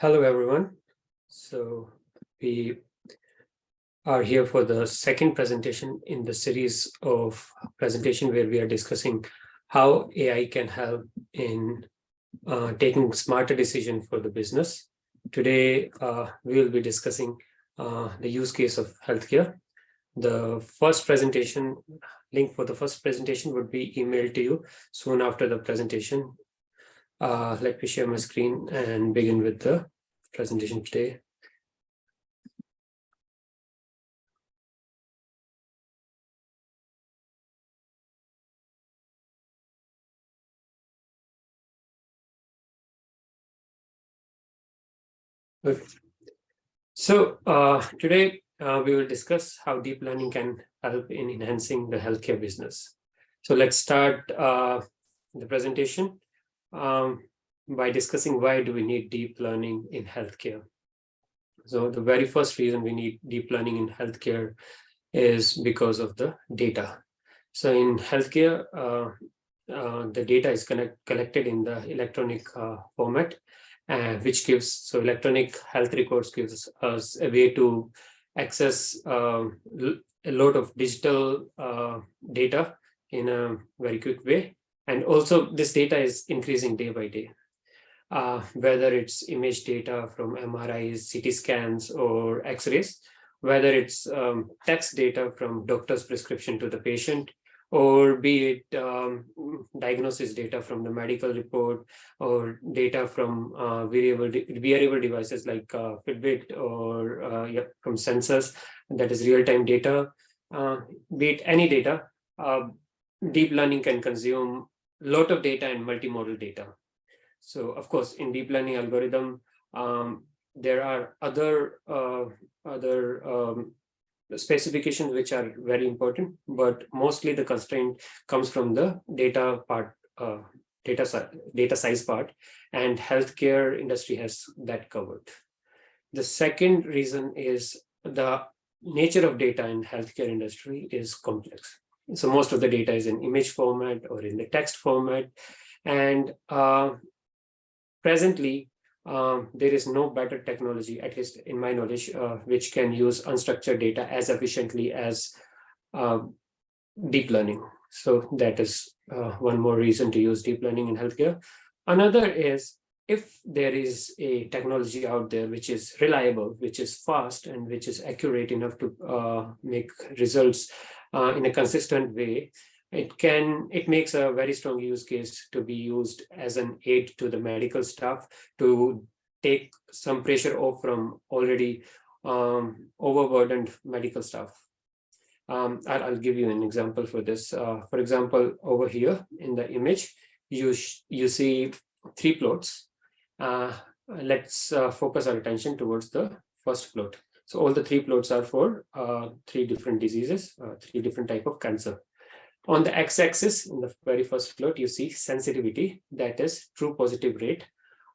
Hello, everyone. So we are here for the second presentation in the series of presentation where we are discussing how AI can help in taking smarter decision for the business. Today, we will be discussing the use case of healthcare. The first presentation, link for the first presentation would be emailed to you soon after the presentation. Let me share my screen and begin with the presentation today. Okay. So today we will discuss how deep learning can help in enhancing the healthcare business. So let's start the presentation by discussing why do we need deep learning in healthcare. So the very first reason we need deep learning in healthcare is because of the data. So in healthcare, the data is collected in the electronic format, which gives, so electronic health records gives us a way to access a lot of digital data in a very quick way. And also this data is increasing day by day. Whether it's image data from MRIs, CT scans, or X-rays, whether it's text data from doctor's prescription to the patient, or be it diagnosis data from the medical report, or data from wearable devices like Fitbit or from sensors, that is real-time data. Be it any data, deep learning can consume a lot of data and multimodal data. So of course, in deep learning algorithm, there are other specifications which are very important, but mostly the constraint comes from the data part, data size part, and healthcare industry has that covered. The second reason is the nature of data in healthcare industry is complex. So most of the data is in image format or in the text format, and presently, there is no better technology, at least in my knowledge, which can use unstructured data as efficiently as deep learning. So that is one more reason to use deep learning in healthcare. Another is, if there is a technology out there which is reliable, which is fast, and which is accurate enough to make results in a consistent way, it makes a very strong use case to be used as an aid to the medical staff to take some pressure off from already overburdened medical staff. I'll give you an example for this. For example, over here in the image, you see three plots. Let's focus our attention towards the first plot. So all the three plots are for three different diseases, three different types of cancer. On the x-axis, in the very first plot, you see sensitivity, that is true positive rate.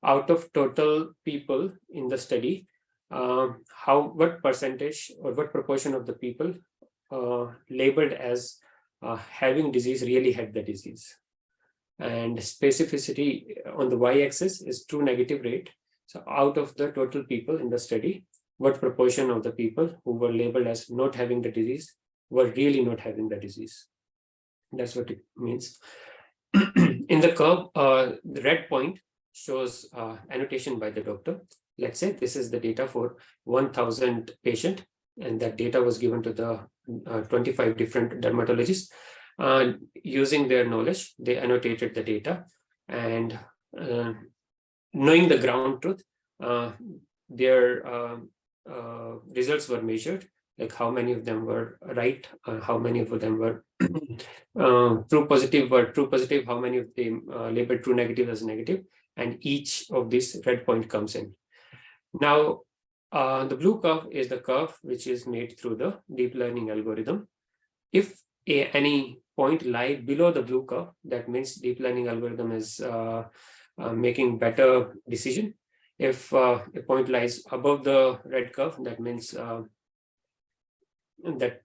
Out of total people in the study, what percentage or what proportion of the people labeled as having disease really had the disease. And specificity on the y-axis is true negative rate. So out of the total people in the study, what proportion of the people who were labeled as not having the disease were really not having the disease. That's what it means. In the curve, the red point shows annotation by the doctor. Let's say this is the data for 1,000 patient, and that data was given to the 25 different dermatologists. Using their knowledge, they annotated the data, and knowing the ground truth, their results were measured, like how many of them were right, how many of them were true positive, how many of them labeled true negative as negative, and each of these red point comes in. Now, the blue curve is the curve which is made through the deep learning algorithm. If any point lie below the blue curve, that means deep learning algorithm is making better decision. If a point lies above the red curve, that means that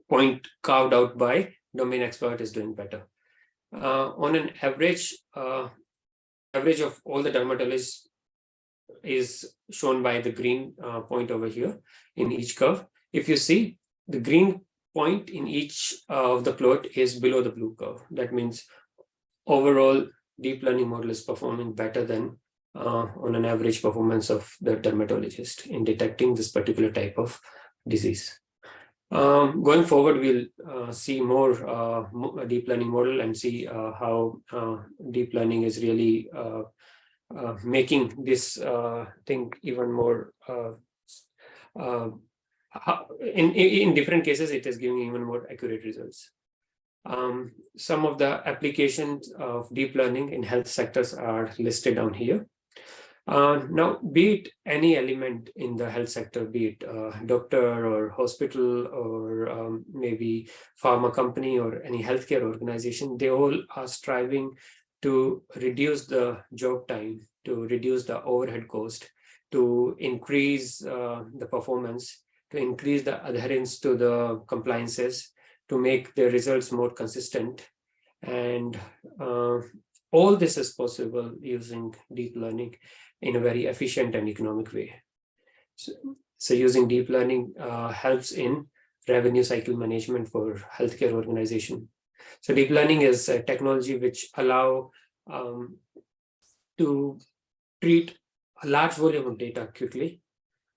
point carved out by domain expert is doing better. On an average of all the dermatologists is shown by the green point over here in each curve. If you see, the green point in each of the plot is below the blue curve. That means overall deep learning model is performing better than on an average performance of the dermatologist in detecting this particular type of disease. Going forward, we'll see more deep learning model and see how deep learning is really making this thing even more. In different cases, it is giving even more accurate results. Some of the applications of deep learning in health sectors are listed down here. Now, be it any element in the health sector, be it doctor or hospital or maybe pharma company or any healthcare organization, they all are striving to reduce the job time, to reduce the overhead cost, to increase the performance, to increase the adherence to the compliances, to make the results more consistent. And all this is possible using deep learning in a very efficient and economic way. So using deep learning helps in revenue cycle management for healthcare organization. So deep learning is a technology which allow to treat a large volume of data quickly.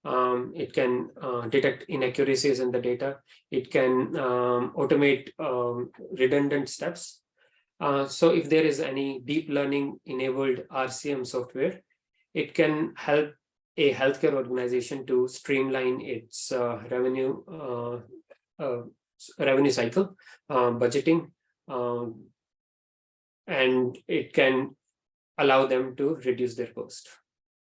It can detect inaccuracies in the data. It can automate redundant steps. So if there is any deep learning enabled RCM software, it can help a healthcare organization to streamline its revenue cycle, budgeting, and it can allow them to reduce their cost.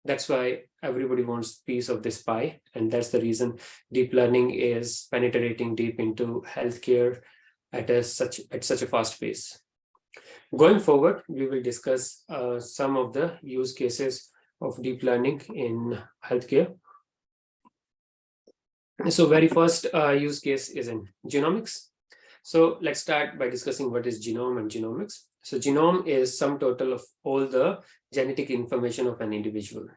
That's why everybody wants a piece of this pie, and that's the reason deep learning is penetrating deep into healthcare at such a fast pace. Going forward, we will discuss some of the use cases of deep learning in healthcare. So very first use case is in genomics. So let's start by discussing what is genome and genomics. So genome is sum total of all the genetic information of an individual.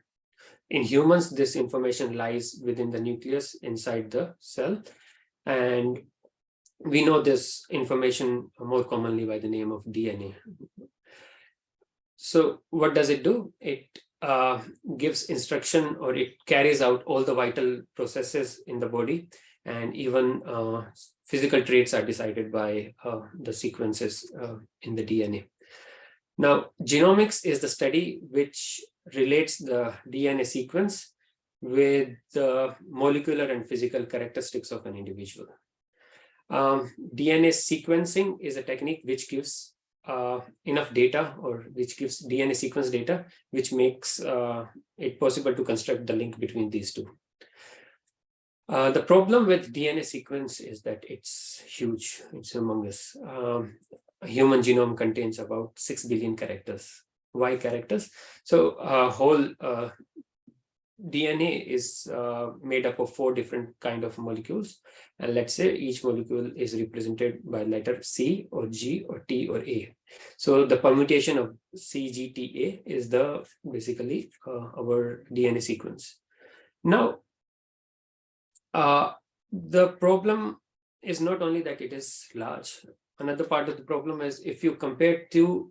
In humans, this information lies within the nucleus inside the cell. And we know this information more commonly by the name of DNA. So what does it do? It gives instruction, or it carries out all the vital processes in the body, and even physical traits are decided by the sequences in the DNA. Now, genomics is the study which relates the DNA sequence with the molecular and physical characteristics of an individual. DNA sequencing is a technique which gives enough data, or which gives DNA sequence data, which makes it possible to construct the link between these two. The problem with DNA sequence is that it's huge, it's humongous. A human genome contains about 6 billion characters. Why characters? So whole DNA is made up of 4 different kind of molecules, and let's say each molecule is represented by letter C or G or T or A. So the permutation of C, G, T, A is the basically our DNA sequence. Now, the problem is not only that it is large. Another part of the problem is if you compare two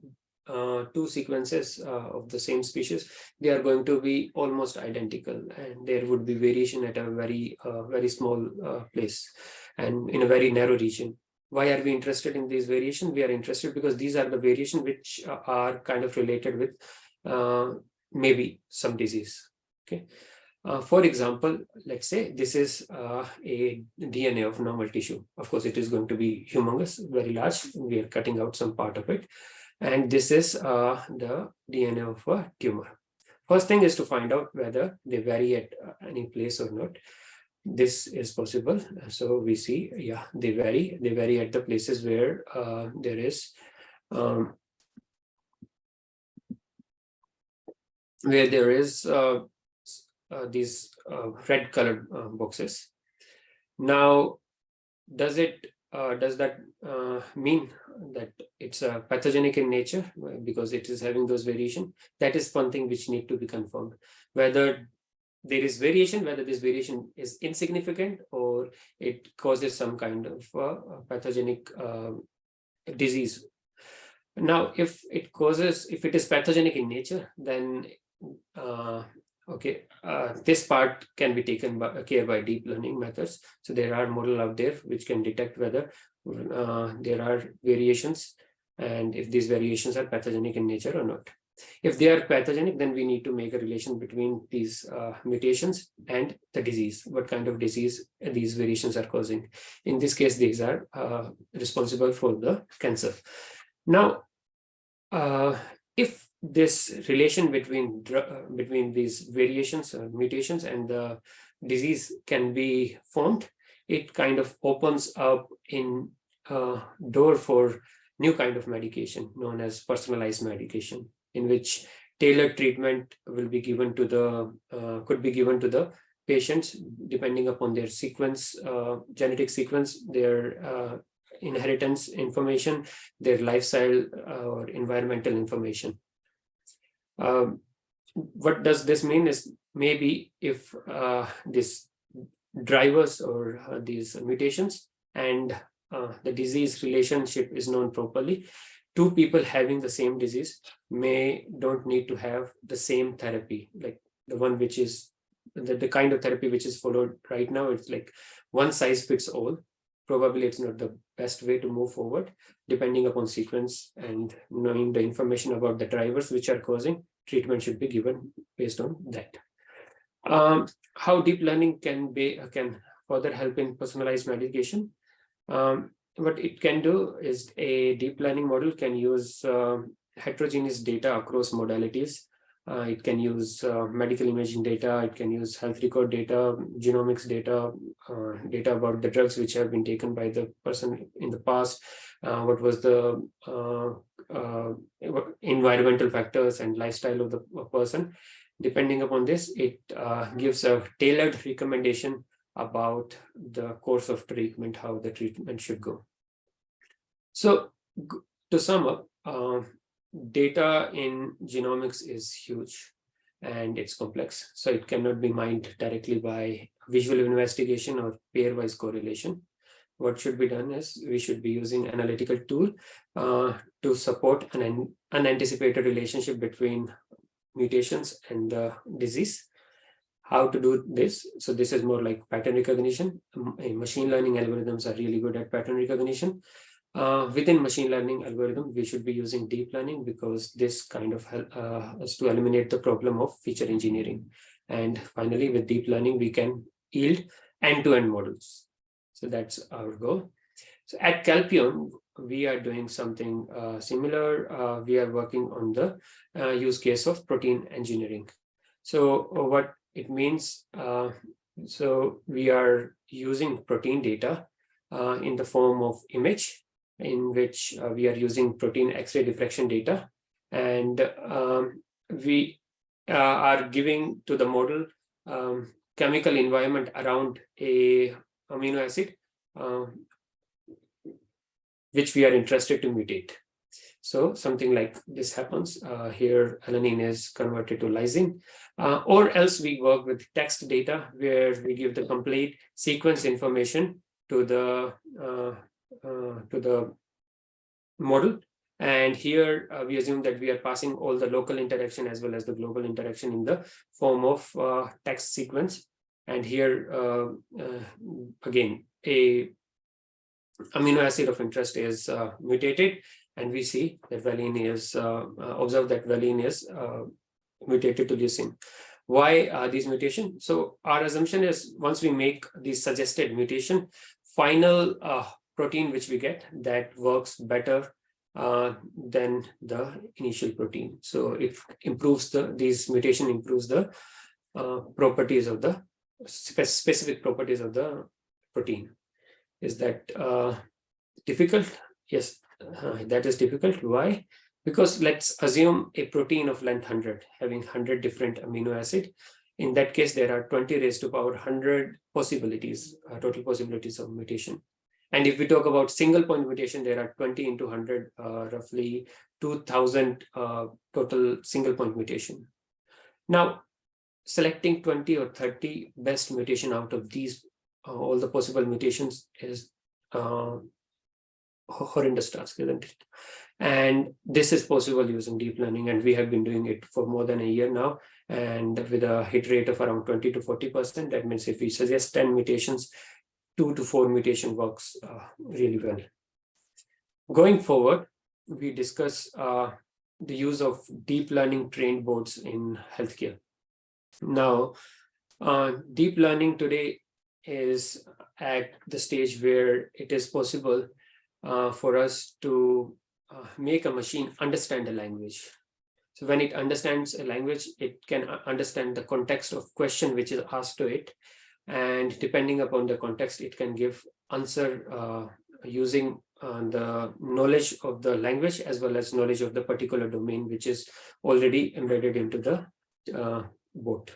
sequences of the same species, they are going to be almost identical, and there would be variation at a very small place and in a very narrow region. Why are we interested in these variations? We are interested because these are the variations which are kind of related with maybe some disease. Okay. For example, let's say this is a DNA of normal tissue. Of course, it is going to be humongous, very large. We are cutting out some part of it. And this is the DNA of a tumor. First thing is to find out whether they vary at any place or not. This is possible. So we see, yeah, they vary. They vary at the places where there is these red colored boxes. Now, does that mean that it's pathogenic in nature because it is having those variation. That is one thing which need to be confirmed. Whether there is variation, whether this variation is insignificant or it causes some kind of pathogenic disease. Now, if it is pathogenic in nature, then this part can be taken care by deep learning methods. So there are models out there which can detect whether there are variations and if these variations are pathogenic in nature or not. If they are pathogenic, then we need to make a relation between these mutations and the disease, what kind of disease these variations are causing. In this case, these are responsible for the cancer. Now, if this relation between these variations or mutations and the disease can be formed, it kind of opens up in door for new kind of medication known as personalized medication, in which tailored treatment will be given to could be given to the patients depending upon their sequence, genetic sequence, their inheritance information, their lifestyle or environmental information. What does this mean is maybe if these drivers or these mutations and the disease relationship is known properly, two people having the same disease don't need to have the same therapy, like the one which is the kind of therapy which is followed right now. It's like one size fits all. Probably it's not the best way to move forward. Depending upon sequence and knowing the information about the drivers which are causing, treatment should be given based on that. How deep learning can further help in personalized medication? What it can do is a deep learning model can use heterogeneous data across modalities. It can use medical imaging data, it can use health record data, genomics data, data about the drugs which have been taken by the person in the past, what was the environmental factors and lifestyle of the person. Depending upon this, it gives a tailored recommendation about the course of treatment, how the treatment should go. So to sum up, data in genomics is huge and it's complex. So it cannot be mined directly by visual investigation or pairwise correlation. What should be done is we should be using analytical tool to support an unanticipated relationship between mutations and the disease. How to do this? So this is more like pattern recognition. Machine learning algorithms are really good at pattern recognition. Within machine learning algorithm, we should be using deep learning because this kind of help us to eliminate the problem of feature engineering. And finally, with deep learning, we can yield end-to-end models. So that's our goal. So at Calpion, we are doing something similar. We are working on the use case of protein engineering. So what it means, so we are using protein data in the form of image, in which we are using protein X-ray diffraction data, and we are giving to the model chemical environment around a amino acid which we are interested to mutate. So something like this happens. Here alanine is converted to lysine, or else we work with text data where we give the complete sequence information to the model. And here we assume that we are passing all the local interaction as well as the global interaction in the form of text sequence. And here again, a amino acid of interest is mutated, and we see that valine is observe that valine is mutated to leucine. Why are these mutations? So our assumption is once we make these suggested mutation, final protein which we get that works better than the initial protein. So it improves these mutation improves the properties of the specific properties of the protein. Is that difficult? Yes, that is difficult. Why? Because let's assume a protein of length 100 having 100 different amino acid. In that case, there are 20 raised to power 100 possibilities, total possibilities of mutation. And if we talk about single point mutation, there are 20 into 100, roughly 2000 total single point mutation. Now, selecting 20 or 30 best mutation out of these, all the possible mutations is horrendous task, isn't it? And this is possible using deep learning, and we have been doing it for more than a year now, and with a hit rate of around 20 to 40%. That means if we suggest 10 mutations, 2 to 4 mutation works really well. Going forward, we discuss the use of deep learning trained bots in healthcare. Now, deep learning today is at the stage where it is possible for us to make a machine understand a language. So when it understands a language, it can understand the context of question which is asked to it. And depending upon the context, it can give answer using the knowledge of the language as well as knowledge of the particular domain, which is already embedded into the bot.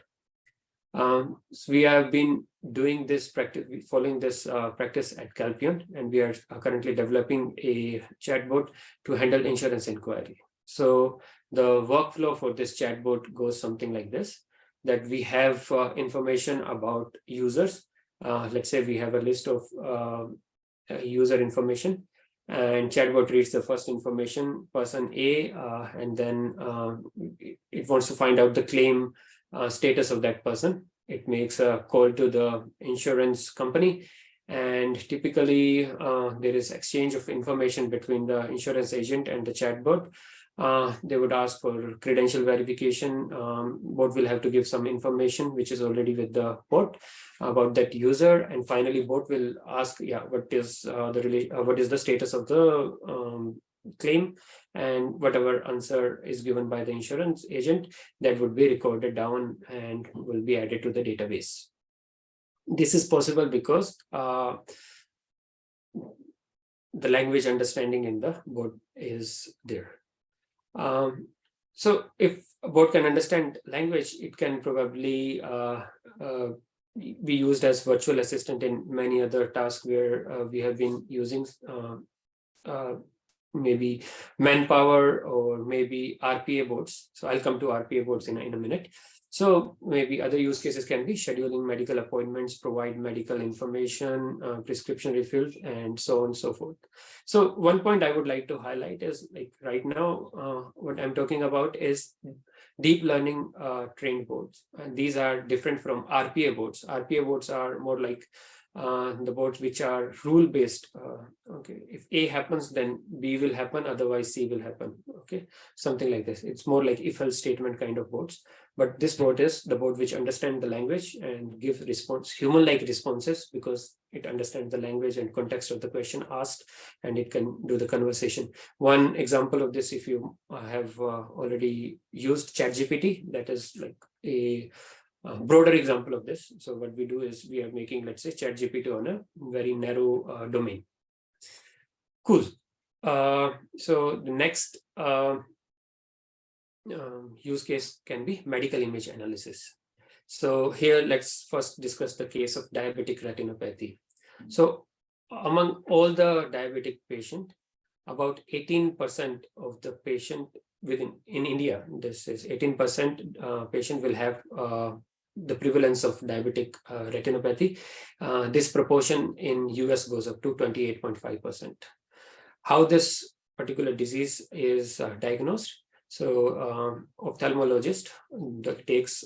So we have been doing this practice, following this practice at Calpion, and we are currently developing a chatbot to handle insurance inquiry. So the workflow for this chatbot goes something like this, that we have information about users. Let's say we have a list of user information, and chatbot reads the first information, person A, and then it wants to find out the claim status of that person. It makes a call to the insurance company, and typically there is exchange of information between the insurance agent and the chatbot. They would ask for credential verification. Bot will have to give some information which is already with the bot about that user, and finally bot will ask, what is the status of the claim, and whatever answer is given by the insurance agent, that would be recorded down and will be added to the database. This is possible because the language understanding in the bot is there. So if a bot can understand language, it can probably be used as virtual assistant in many other tasks where we have been using maybe manpower or maybe RPA bots. So I'll come to RPA bots in a minute. So maybe other use cases can be scheduling medical appointments, provide medical information, prescription refills, and so on and so forth. So one point I would like to highlight is, like right now, what I'm talking about is deep learning trained bots. And these are different from RPA bots. RPA bots are more like the bots which are rule-based. Okay, if A happens, then B will happen, otherwise C will happen. Okay, something like this. It's more like if-else statement kind of bots. But this bot is the bot which understands the language and gives response, human-like responses, because it understands the language and context of the question asked, and it can do the conversation. One example of this, if you have already used ChatGPT, that is like a broader example of this. So what we do is we are making, let's say, ChatGPT on a very narrow domain. Cool. So the next use case can be medical image analysis. So here, let's first discuss the case of diabetic retinopathy. So among all the diabetic patient, about 18% of the patient in India, this is 18% patient will have the prevalence of diabetic retinopathy. This proportion in US goes up to 28.5%. How this particular disease is diagnosed? So ophthalmologist takes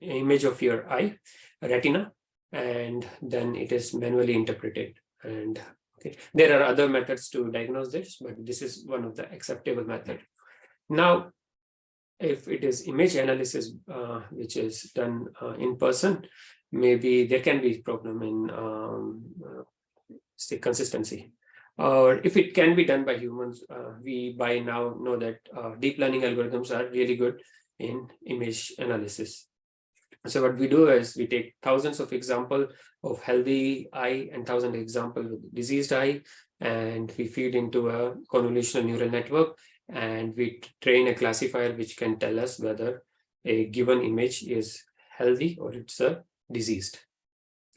image of your eye, retina, and then it is manually interpreted. And okay, there are other methods to diagnose this, but this is one of the acceptable method. Now, if it is image analysis, which is done in person, maybe there can be problem in consistency. Or if it can be done by humans, we by now know that deep learning algorithms are really good in image analysis. So what we do is we take thousands of examples of healthy eye and thousands of examples of diseased eye, and we feed into a convolutional neural network, and we train a classifier which can tell us whether a given image is healthy or it's a diseased.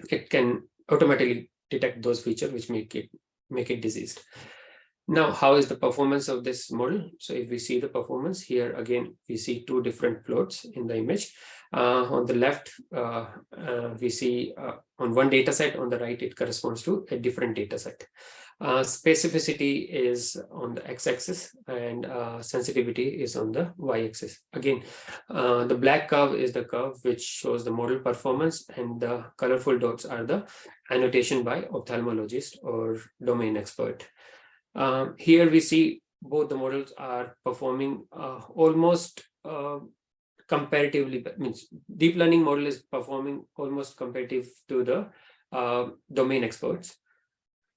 It can automatically detect those features which make it diseased. Now, how is the performance of this model? So if we see the performance here, again, we see two different plots in the image. On the left, we see on one data set, on the right, it corresponds to a different data set. Specificity is on the x-axis and sensitivity is on the y-axis. Again, the black curve is the curve which shows the model performance, and the colorful dots are the annotation by ophthalmologist or domain expert. Here we see both the models are performing almost comparatively, means deep learning model is performing almost comparative to the domain experts.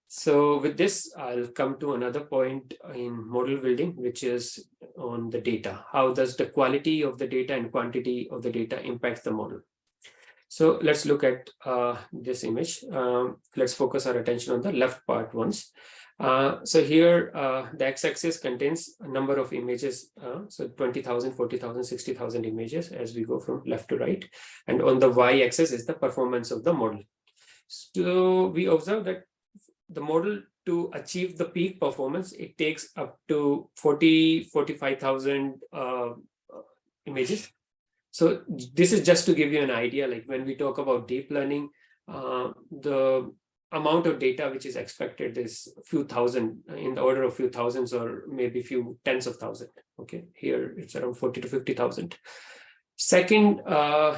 So with this, I'll come to another point in model building, which is on the data. How does the quality of the data and quantity of the data impact the model? So let's look at this image. Let's focus our attention on the left part once. So here, the x-axis contains a number of images, so 20,000, 40,000, 60,000 images as we go from left to right. And on the y-axis is the performance of the model. So we observe that the model, to achieve the peak performance, it takes up to 45,000 images. So this is just to give you an idea, like when we talk about deep learning, the amount of data which is expected is few thousand, in the order of few thousands, or maybe few tens of thousands. Okay, here it's around 40 to 50,000. Second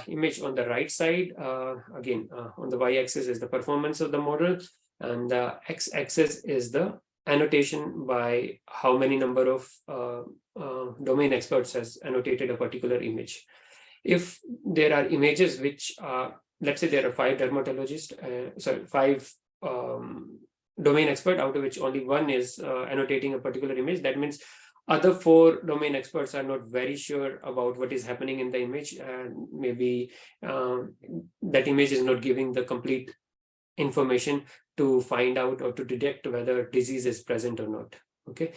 image on the right side, again, on the y-axis is the performance of the model, and the x-axis is the annotation by how many number of domain experts has annotated a particular image. If there are images which let's say there are 5 dermatologists, 5 domain experts, out of which only one is annotating a particular image, that means other 4 domain experts are not very sure about what is happening in the image, and maybe that image is not giving the complete information to find out or to detect whether disease is present or not. Okay.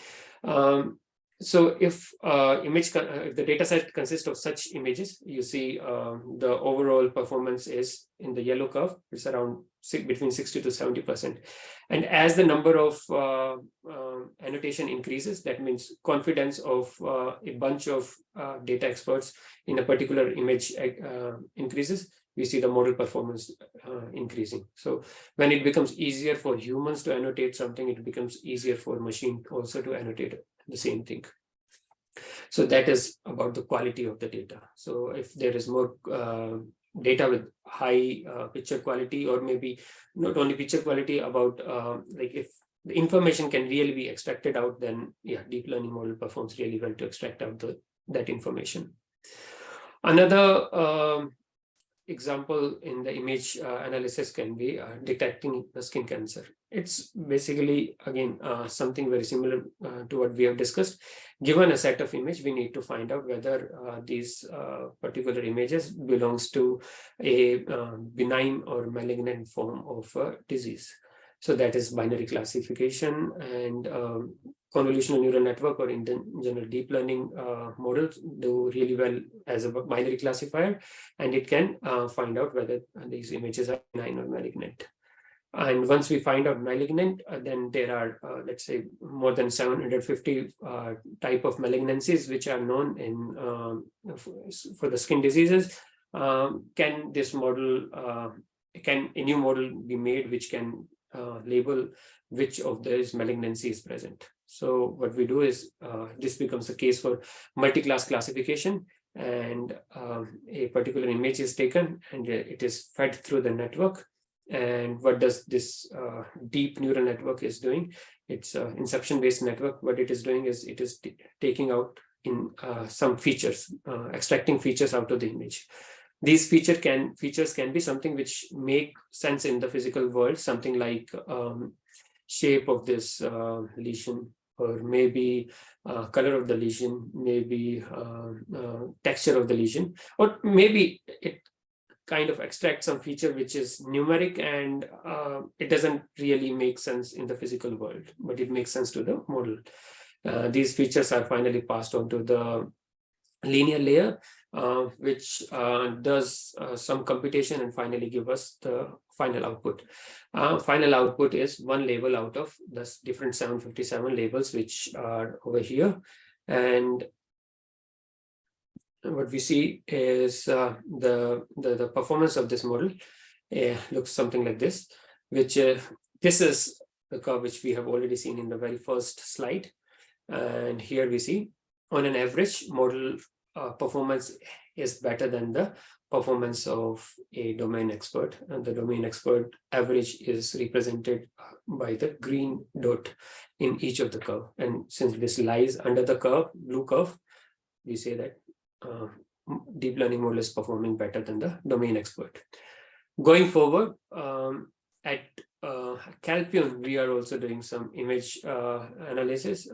So if if the data set consists of such images, you see the overall performance is in the yellow curve. It's around between 60 to 70%. And as the number of annotation increases, that means confidence of a bunch of data experts in a particular image increases, we see the model performance increasing. So when it becomes easier for humans to annotate something, it becomes easier for machine also to annotate the same thing. So that is about the quality of the data. So if there is more data with high picture quality, or maybe not only picture quality, about like if the information can really be extracted out, then yeah, deep learning model performs really well to extract out that information. Another example in the image analysis can be detecting the skin cancer. It's basically, again, something very similar to what we have discussed. Given a set of image, we need to find out whether these particular images belongs to a benign or malignant form of disease. So that is binary classification, and convolutional neural network, or in general deep learning models do really well as a binary classifier, and it can find out whether these images are benign or malignant. And once we find out malignant, then there are, let's say, more than 750 type of malignancies which are known in for the skin diseases. Can this model, can a new model be made which can label which of those malignancy is present? So what we do is this becomes a case for multi-class classification, and a particular image is taken and it is fed through the network. And what does this deep neural network is doing? It's an inception-based network. What it is doing is it is taking out in some features, extracting features out of the image. These features can be something which make sense in the physical world, something like shape of this lesion, or maybe color of the lesion, maybe texture of the lesion, or maybe it kind of extract some feature which is numeric and it doesn't really make sense in the physical world, but it makes sense to the model. These features are finally passed on to the linear layer, which does some computation and finally give us the final output. Final output is one label out of the different 757 labels which are over here. And what we see is the performance of this model looks something like this, which this is the curve which we have already seen in the very first slide. And here we see on an average model performance is better than the performance of a domain expert, and the domain expert average is represented by the green dot in each of the curve. And since this lies under the curve, blue curve, we say that deep learning model is performing better than the domain expert. Going forward, at Calpion, we are also doing some image analysis.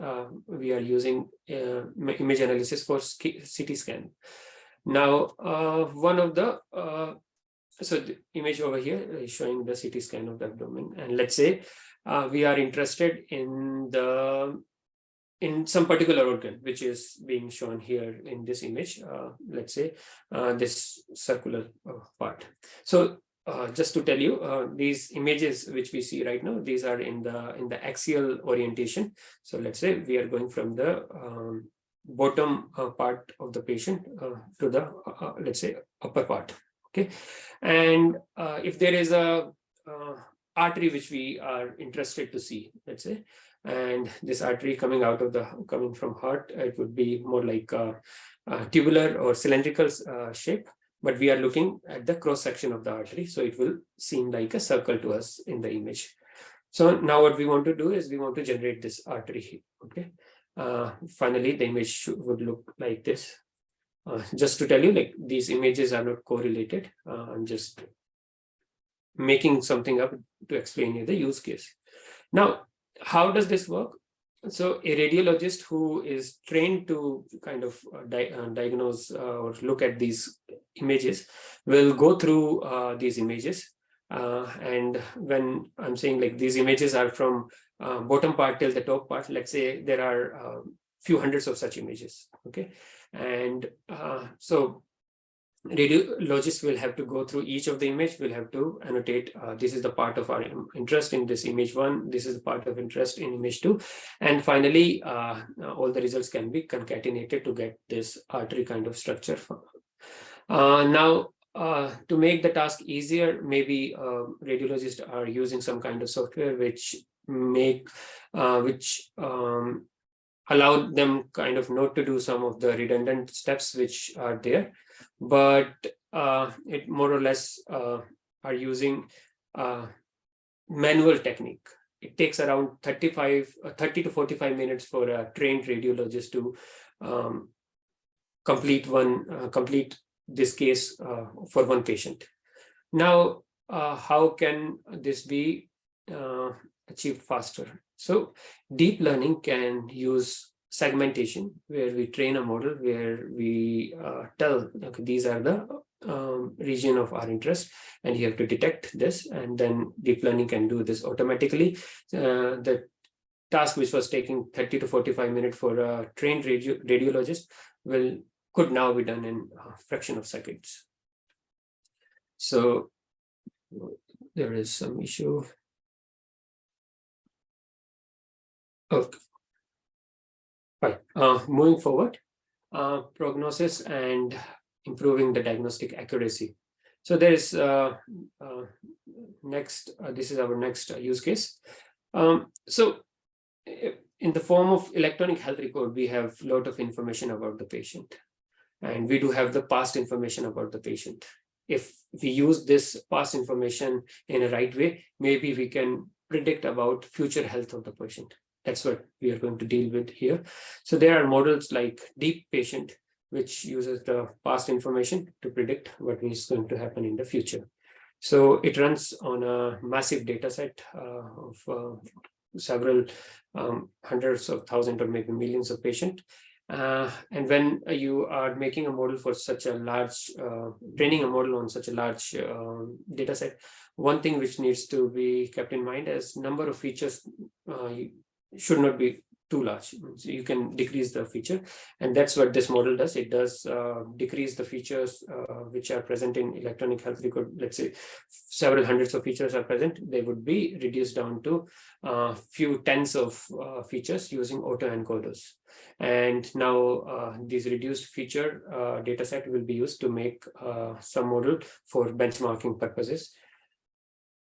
We are using image analysis for CT scan. Now, one of the so the image over here is showing the CT scan of the abdomen, and let's say we are interested in some particular organ which is being shown here in this image. Let's say this circular part. So just to tell you, these images which we see right now, these are in the axial orientation. So let's say we are going from the bottom part of the patient to the let's say upper part. Okay, and if there is a artery which we are interested to see, let's say, and this artery coming from heart, it would be more like a tubular or cylindrical shape. But we are looking at the cross section of the artery, so it will seem like a circle to us in the image. So now what we want to do is we want to generate this artery. Okay, finally the image would look like this. Just to tell you, like, these images are not correlated. I'm just making something up to explain you the use case. Now, how does this work? So a radiologist who is trained to kind of diagnose or look at these images will go through these images. And when I'm saying like these images are from bottom part till the top part, let's say there are few hundreds of such images. Okay, and so radiologists will have to go through each of the image, will have to annotate this is the part of our interest in this image 1, this is the part of interest in image 2, and finally all the results can be concatenated to get this artery kind of structure. Now to make the task easier, maybe radiologists are using some kind of software which allow them kind of not to do some of the redundant steps which are there, but it more or less are using manual technique. It takes around 30 to 45 minutes for a trained radiologist to complete this case for one patient. Now, how can this be achieved faster? So deep learning can use segmentation, where we train a model where we tell, okay, these are the region of our interest and you have to detect this, and then deep learning can do this automatically. The task which was taking 30 to 45 minutes for a trained radiologist could now be done in a fraction of seconds. So there is some issue. Okay. Right. Moving forward, prognosis and improving the diagnostic accuracy. So there is next. This is our next use case. So in the form of electronic health record, we have a lot of information about the patient, and we do have the past information about the patient. If we use this past information in a right way, maybe we can predict about future health of the patient. That's what we are going to deal with here. So there are models like Deep Patient, which uses the past information to predict what is going to happen in the future. So it runs on a massive data set of several hundreds of thousands or maybe millions of patients. And when you are making a model for such a large, training a model on such a large data set, one thing which needs to be kept in mind is number of features should not be too large. So you can decrease the feature, and that's what this model does. It does decrease the features which are present in electronic health record. Let's say several hundreds of features are present. They would be reduced down to few tens of features using autoencoders. And now these reduced feature data set will be used to make some model for benchmarking purposes.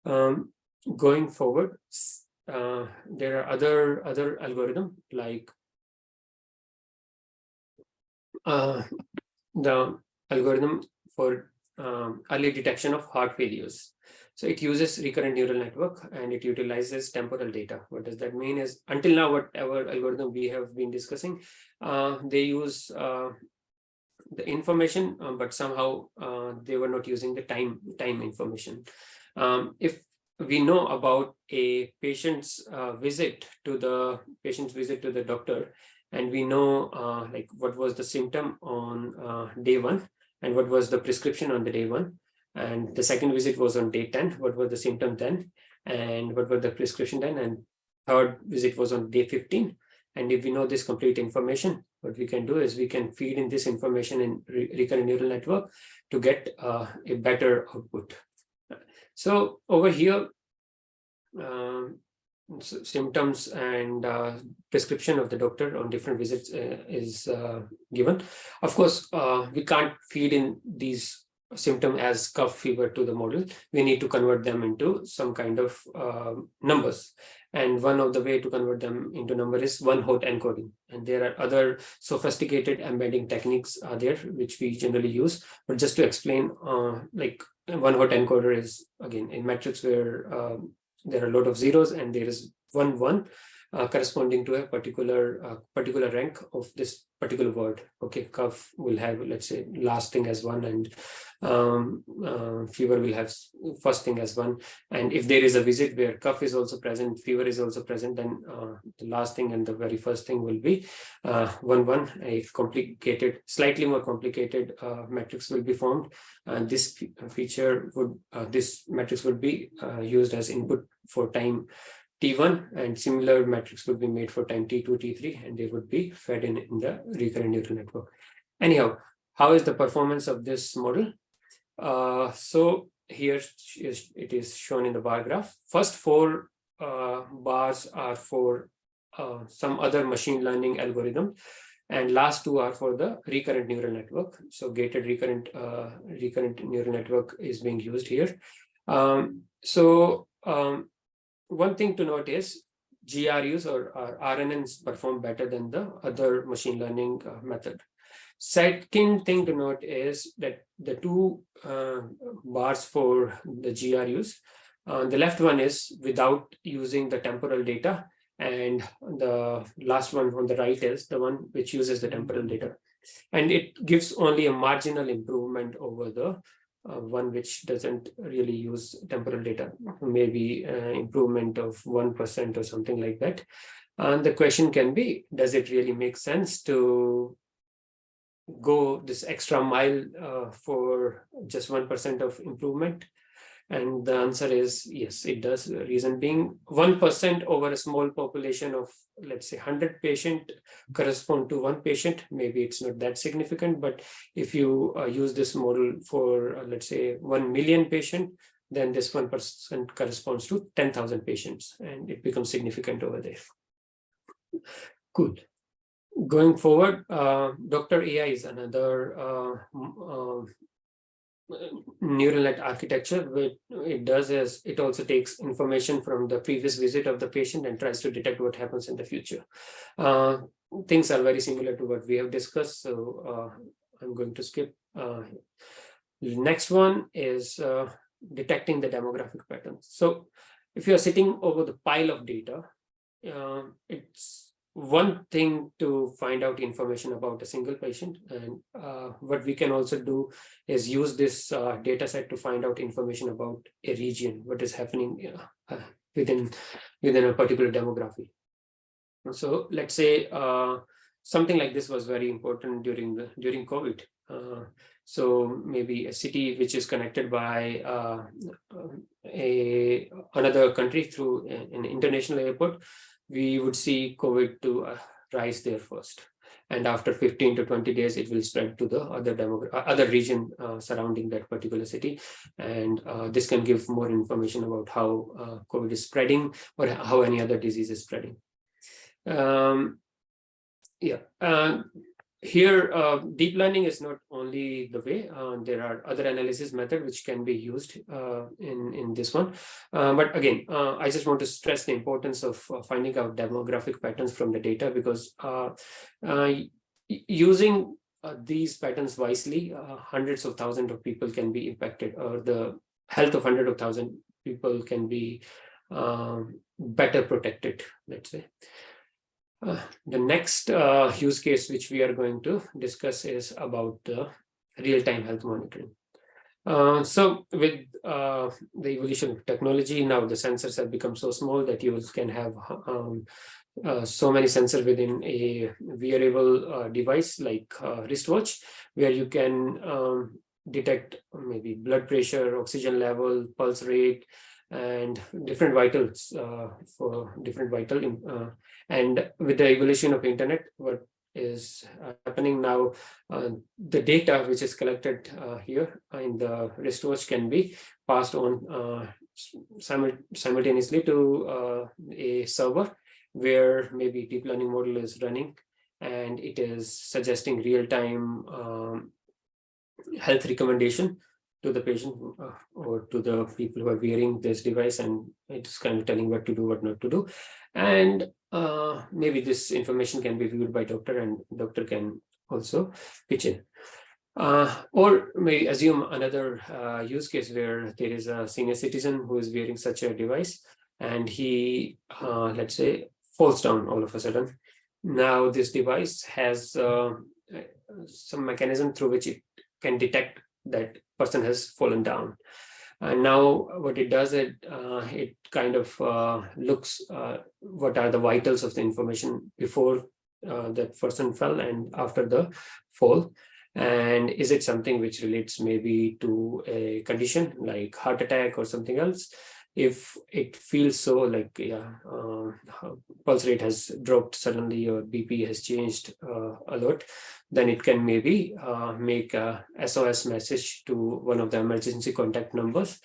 Going forward, there are other algorithm like the algorithm for early detection of heart failures. So it uses recurrent neural network and it utilizes temporal data. What does that mean is, until now, whatever algorithm we have been discussing, they use the information, but somehow they were not using the time information. If we know about a patient's visit to the doctor, and we know like what was the symptom on day 1 and what was the prescription on the day 1, and the second visit was on day 10, what was the symptom then and what was the prescription then, and third visit was on day 15. And if we know this complete information, what we can do is we can feed in this information in recurrent neural network to get a better output. So over here, symptoms and prescription of the doctor on different visits is given. Of course, we can't feed in these symptom as cough fever to the model. We need to convert them into some kind of numbers. And one of the way to convert them into number is one-hot encoding. And there are other sophisticated embedding techniques there, which we generally use. But just to explain, like one-hot encoder is, again, in matrix where there are a lot of zeros and there is one corresponding to a particular rank of this particular word. Okay, cough will have, let's say, last thing as 1, and fever will have first thing as 1. And if there is a visit where cough is also present, fever is also present, then the last thing and the very first thing will be 1. A complicated, slightly more complicated matrix will be formed, and this feature would this matrix would be used as input for time T1, and similar matrix would be made for time T2, T3, and they would be fed in the recurrent neural network. Anyhow, how is the performance of this model? So here it is shown in the bar graph. First 4 bars are for some other machine learning algorithm, and last 2 are for the recurrent neural network. So gated recurrent neural network is being used here. One thing to note is GRUs or RNNs perform better than the other machine learning method. Second thing to note is that the 2 bars for the GRUs, the left one is without using the temporal data, and the last one on the right is the one which uses the temporal data. And it gives only a marginal improvement over the one which doesn't really use temporal data, maybe improvement of 1% or something like that. And the question can be, does it really make sense to go this extra mile for just 1% of improvement? And the answer is yes, it does. Reason being, 1% over a small population of, let's say, 100 patients correspond to 1 patient. Maybe it's not that significant, but if you use this model for, let's say, 1 million patients, then this 1% corresponds to 10,000 patients, and it becomes significant over there. Good. Going forward, Dr. AI is another neural net architecture. What it does is it also takes information from the previous visit of the patient and tries to detect what happens in the future. Things are very similar to what we have discussed, so I'm going to skip. Next one is detecting the demographic patterns. So if you are sitting over the pile of data, it's one thing to find out information about a single patient, and what we can also do is use this data set to find out information about a region, what is happening within a particular demography. So let's say something like this was very important during COVID. So maybe a city which is connected by another country through an international airport, we would see COVID to rise there first. And after 15 to 20 days, it will spread to the other region surrounding that particular city. And this can give more information about how COVID is spreading or how any other disease is spreading. Here, deep learning is not only the way. There are other analysis methods which can be used in this one. But again, I just want to stress the importance of finding out demographic patterns from the data, because using these patterns wisely, hundreds of thousands of people can be impacted, or the health of hundreds of thousands people can be better protected, let's say. The next use case which we are going to discuss is about the real-time health monitoring. So with the evolution of technology, now the sensors have become so small that you can have so many sensors within a wearable device like wristwatch, where you can detect maybe blood pressure, oxygen level, pulse rate, and different vitals for different vital. And with the evolution of internet, what is happening now, the data which is collected here in the wristwatch can be passed on simultaneously to a server, where maybe deep learning model is running, and it is suggesting real-time health recommendation to the patient or to the people who are wearing this device, and it's kind of telling what to do, what not to do. And maybe this information can be viewed by doctor, and doctor can also pitch in. Or maybe assume another use case where there is a senior citizen who is wearing such a device, and he, let's say, falls down all of a sudden. Now this device has some mechanism through which it can detect that person has fallen down. And now what it does, it kind of looks what are the vitals of the information before that person fell and after the fall. And is it something which relates maybe to a condition like heart attack or something else? If it feels so, like pulse rate has dropped suddenly or BP has changed a lot, then it can maybe make a SOS message to one of the emergency contact numbers,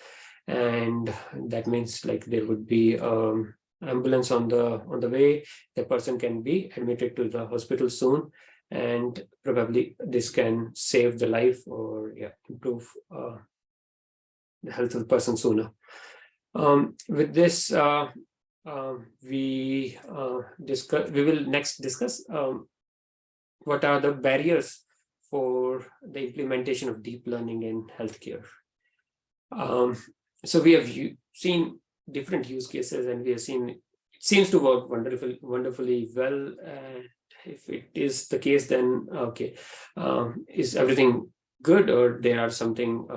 and that means like there would be ambulance on the way. The person can be admitted to the hospital soon, and probably this can save the life or improve the health of the person sooner. With this, we will next discuss what are the barriers for the implementation of deep learning in healthcare. So we have seen different use cases, and we have seen it seems to work wonderfully well. If it is the case, then okay, is everything good, or there are something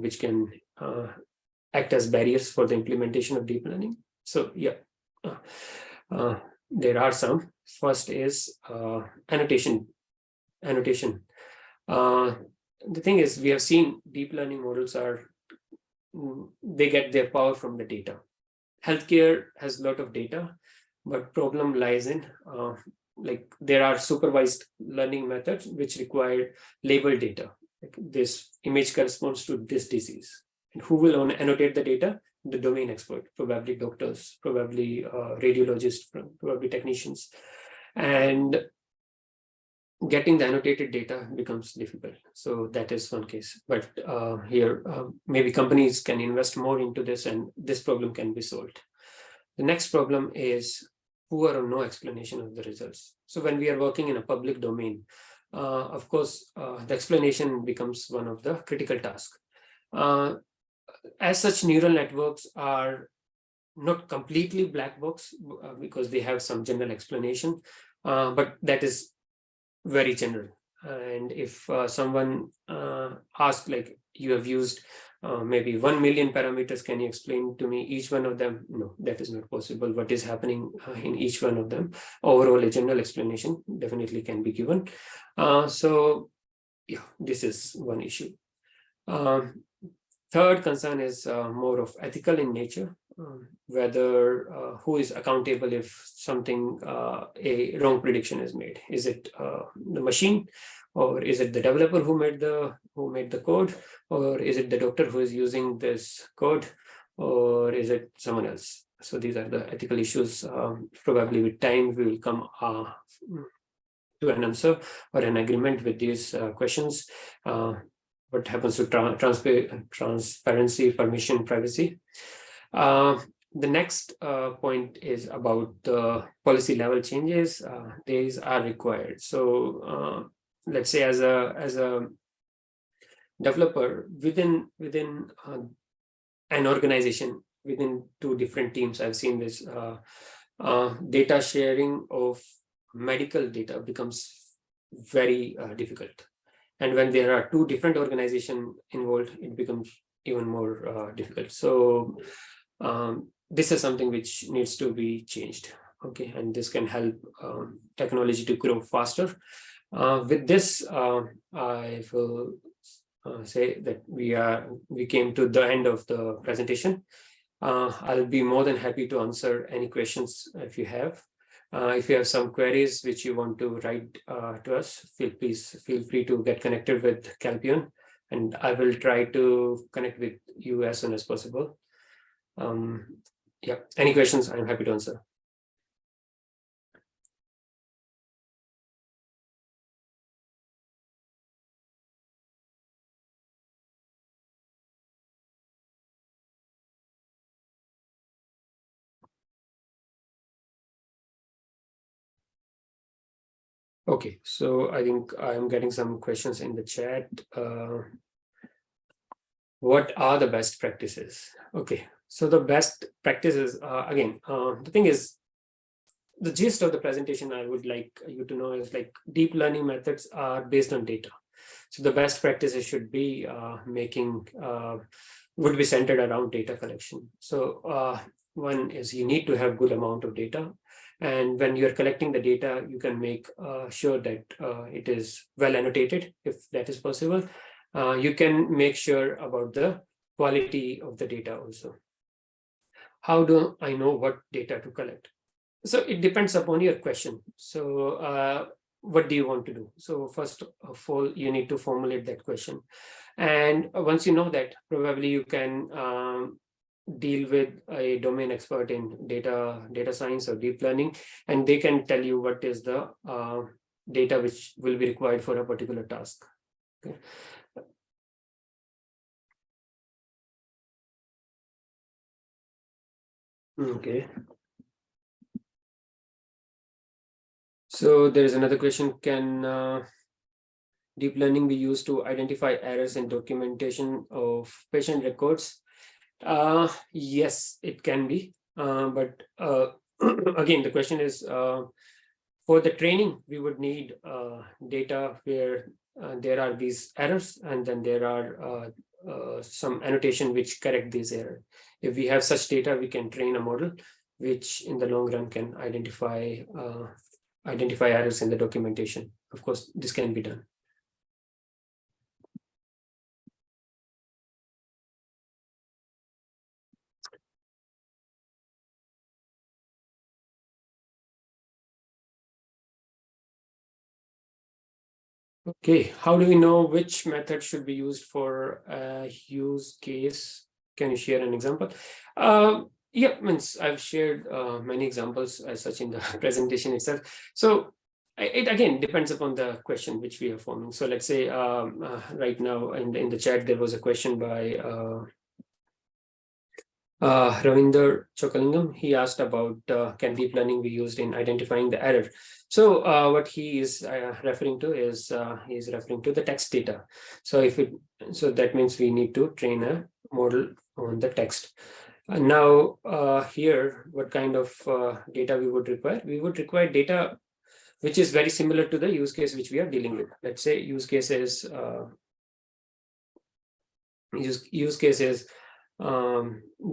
which can act as barriers for the implementation of deep learning? So there are some. First is annotation. The thing is, we have seen deep learning models they get their power from the data. Healthcare has a lot of data, but problem lies in like there are supervised learning methods which require labeled data. Like this image corresponds to this disease. And who will annotate the data? The domain expert, probably doctors, probably radiologists, probably technicians. And getting the annotated data becomes difficult. So that is one case. But here, maybe companies can invest more into this, and this problem can be solved. The next problem is poor or no explanation of the results. So when we are working in a public domain, of course, the explanation becomes one of the critical tasks. As such, neural networks are not completely black box because they have some general explanation, but that is very general. And if someone asks, like, you have used maybe 1 million parameters, can you explain to me each one of them? No, that is not possible. What is happening in each one of them? Overall, a general explanation definitely can be given. So yeah, this is one issue. Third concern is more of ethical in nature. whether who is accountable if something a wrong prediction is made. Is it the machine, or is it the developer who made the code, or is it the doctor who is using this code, or is it someone else? So these are the ethical issues. Probably with time we will come to an answer or an agreement with these questions. What happens to transparency, permission, privacy? The next point is about the policy level changes. These are required. So let's say as a developer within an organization, within two different teams, I've seen this data sharing of medical data becomes very difficult. And when there are two different organizations involved, it becomes even more difficult. So this is something which needs to be changed. Okay, and this can help technology to grow faster. With this, I will say that we came to the end of the presentation. I'll be more than happy to answer any questions if you have. If you have some queries which you want to write to us, please feel free to get connected with Calpion, and I will try to connect with you as soon as possible. Yeah, any questions, I'm happy to answer. Okay, so I think I'm getting some questions in the chat. What are the best practices? Okay, so the best practices, again, the thing is, the gist of the presentation I would like you to know is like deep learning methods are based on data. So the best practices should be would be centered around data collection. So one is you need to have good amount of data. And when you're collecting the data, you can make sure that it is well annotated, if that is possible. You can make sure about the quality of the data also. How do I know what data to collect? So it depends upon your question. So what do you want to do? So first of all, you need to formulate that question. And once you know that, probably you can deal with a domain expert in data science or deep learning, and they can tell you what is the data which will be required for a particular task. Okay. Okay. So there is another question. Can deep learning be used to identify errors in documentation of patient records? Yes, it can be. But again, the question is, for the training, we would need data where there are these errors, and then there are some annotation which correct these errors. If we have such data, we can train a model which in the long run can identify errors in the documentation. Of course, this can be done. Okay, how do we know which method should be used for a use case? Can you share an example? Yeah, means I've shared many examples as such in the presentation itself. So it again depends upon the question which we are forming. So let's say right now in the chat there was a question by Ravinder Chokalingam. He asked about can deep learning be used in identifying the error. So what he is referring to is he is referring to the text data. So so that means we need to train a model on the text. Now here, what kind of data we would require? We would require data which is very similar to the use case which we are dealing with. Let's say use case is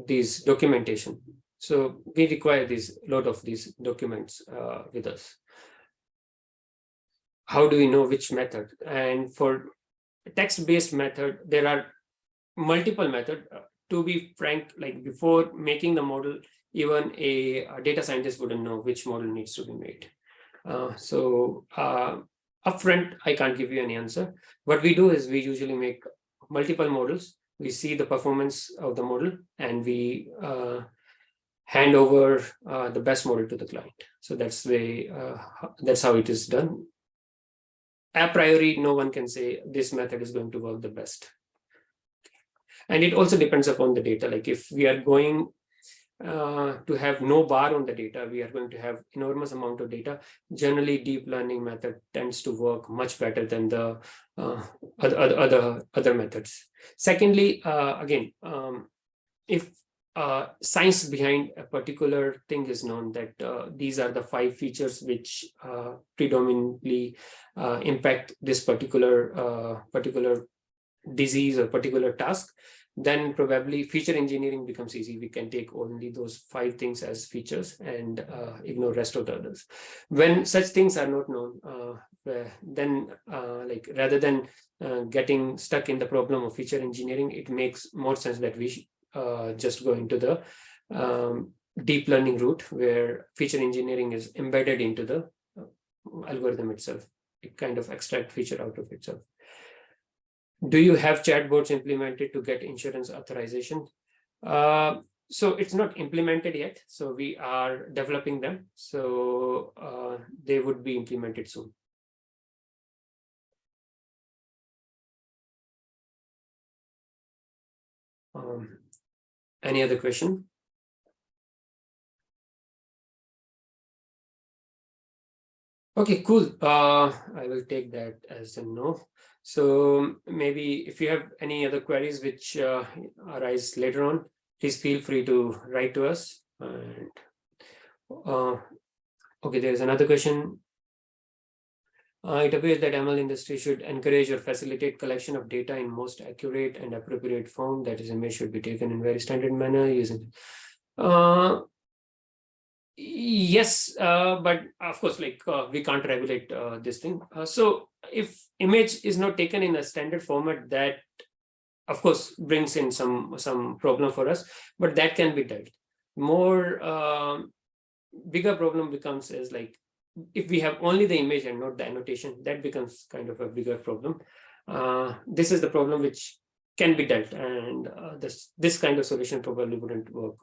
these documentation. So we require lot of these documents with us. How do we know which method? And for text-based method, there are multiple methods. to be frank, like before making the model, even a data scientist wouldn't know which model needs to be made. So upfront, I can't give you any answer. What we do is we usually make multiple models. We see the performance of the model, and we hand over the best model to the client. So that's how it is done. A priori, no one can say this method is going to work the best. And it also depends upon the data. Like if we are going to have no bar on the data, we are going to have enormous amount of data. Generally, deep learning method tends to work much better than the other methods. Secondly, again, if science behind a particular thing is known, that these are the 5 features which predominantly impact this particular disease or particular task, then probably feature engineering becomes easy. We can take only those 5 things as features and ignore rest of the others. When such things are not known, then like rather than getting stuck in the problem of feature engineering, it makes more sense that we just go into the deep learning route, where feature engineering is embedded into the algorithm itself. It kind of extract feature out of itself. Do you have chatbots implemented to get insurance authorization? So it's not implemented yet. So we are developing them. So they would be implemented soon. Any other question? Okay, cool. I will take that as a no. So maybe if you have any other queries which arise later on, please feel free to write to us. And okay, there's another question. It appears that ML industry should encourage or facilitate collection of data in most accurate and appropriate form. That is, image should be taken in very standard manner using. Yes, but of course, like we can't regulate this thing. So if image is not taken in a standard format, that of course brings in some problem for us, but that can be dealt. More bigger problem becomes is like if we have only the image and not the annotation, that becomes kind of a bigger problem. This is the problem which can be dealt, and this kind of solution probably wouldn't work.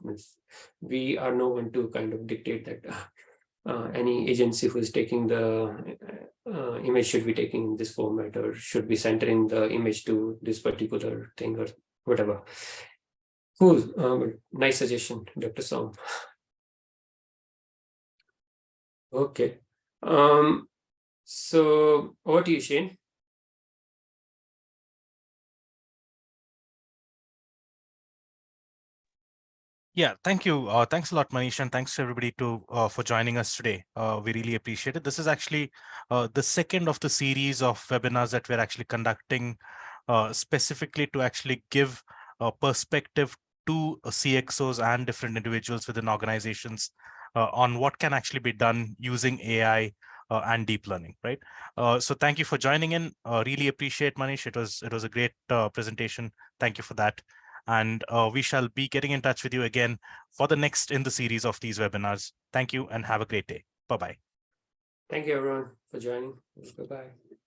We are no one to kind of dictate that any agency who is taking the image should be taking in this format or should be centering the image to this particular thing or whatever. Cool. Nice suggestion, Dr. Song. Okay. So over to you, Shane. Yeah, thank you. Thanks a lot, Manish, and thanks to everybody for joining us today. We really appreciate it. This is actually the second of the series of webinars that we're actually conducting specifically to actually give a perspective to CXOs and different individuals within organizations on what can actually be done using AI and deep learning, right? So thank you for joining in. Really appreciate, Manish. It was a great presentation. Thank you for that. And we shall be getting in touch with you again for the next in the series of these webinars. Thank you and have a great day. Bye-bye. Thank you, everyone, for joining. Bye-bye.